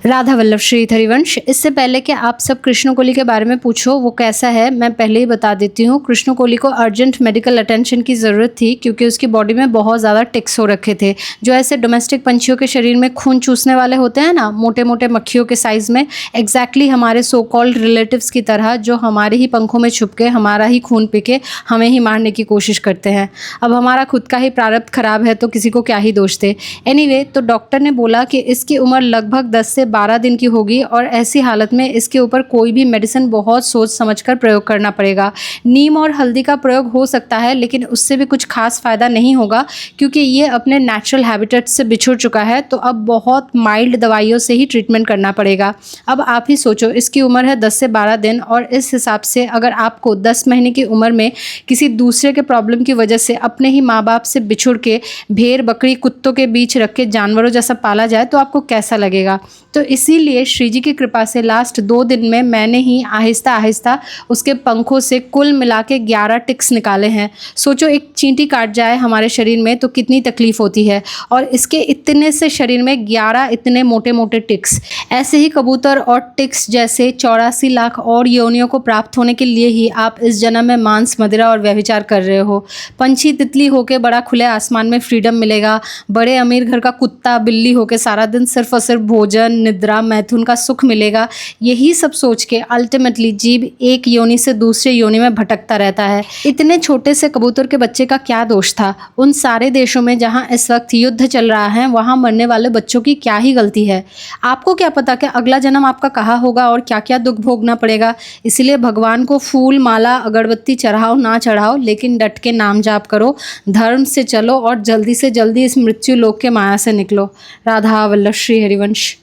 राधा वल्लभ श्री हरिवंश। इससे पहले कि आप सब कृष्ण कोहली के बारे में पूछो वो कैसा है, मैं पहले ही बता देती हूँ। कृष्ण कोहली को अर्जेंट मेडिकल अटेंशन की ज़रूरत थी क्योंकि उसकी बॉडी में बहुत ज़्यादा टिक्स हो रखे थे, जो ऐसे डोमेस्टिक पंछियों के शरीर में खून चूसने वाले होते हैं ना, मोटे मोटे मक्खियों के साइज़ में, एग्जैक्टली हमारे सो कॉल्ड रिलेटिव्स की तरह, जो हमारे ही पंखों में छुप के हमारा ही खून पी के हमें ही मारने की कोशिश करते हैं। अब हमारा खुद का ही प्रारब्ध खराब है तो किसी को क्या ही दोष दे। एनीवे, तो डॉक्टर ने बोला कि इसकी उम्र लगभग 10 से 12 दिन की होगी और ऐसी हालत में इसके ऊपर कोई भी मेडिसिन बहुत सोच समझकर प्रयोग करना पड़ेगा। नीम और हल्दी का प्रयोग हो सकता है लेकिन उससे भी कुछ खास फ़ायदा नहीं होगा क्योंकि ये अपने नेचुरल हैबिटेट से बिछुड़ चुका है। तो अब बहुत माइल्ड दवाइयों से ही ट्रीटमेंट करना पड़ेगा। अब आप ही सोचो, इसकी उम्र है 10 से 12 दिन और इस हिसाब से अगर आपको 10 महीने की उम्र में किसी दूसरे के प्रॉब्लम की वजह से अपने ही माँ बाप से बिछुड़ के भेड़ बकरी कुत्तों के बीच रख के जानवरों जैसा पाला जाए तो आपको कैसा लगेगा। तो इसीलिए श्री जी की कृपा से लास्ट 2 दिन में मैंने ही आहिस्ता आहिस्ता उसके पंखों से कुल मिला के 11 टिक्स निकाले हैं। सोचो, एक चींटी काट जाए हमारे शरीर में तो कितनी तकलीफ होती है, और इसके इतने से शरीर में 11 इतने मोटे मोटे टिक्स। ऐसे ही कबूतर और टिक्स जैसे 84 लाख और योनियों को प्राप्त होने के लिए ही आप इस जन्म में मांस मदिरा और व्यभिचार कर रहे हो। पंछी तितली होके बड़ा खुले आसमान में फ्रीडम मिलेगा, बड़े अमीर घर का कुत्ता बिल्ली होके सारा दिन सिर्फ और सिर्फ भोजन निद्रा मैथुन का सुख मिलेगा। यही सब सोच के अल्टीमेटली जीव एक योनि से दूसरे योनि में भटकता रहता है। इतने छोटे से कबूतर के बच्चे का क्या दोष था? उन सारे देशों में जहां इस वक्त युद्ध चल रहा है वहां मरने वाले बच्चों की क्या ही गलती है? आपको क्या पता कि अगला जन्म आपका कहाँ होगा और क्या क्या दुख भोगना पड़ेगा। इसीलिए भगवान को फूल माला अगरबत्ती चढ़ाओ ना चढ़ाओ, लेकिन डट के नाम जाप करो, धर्म से चलो और जल्दी से जल्दी इस मृत्यु लोक के माया से निकलो। राधा वल्लभ श्री हरिवंश।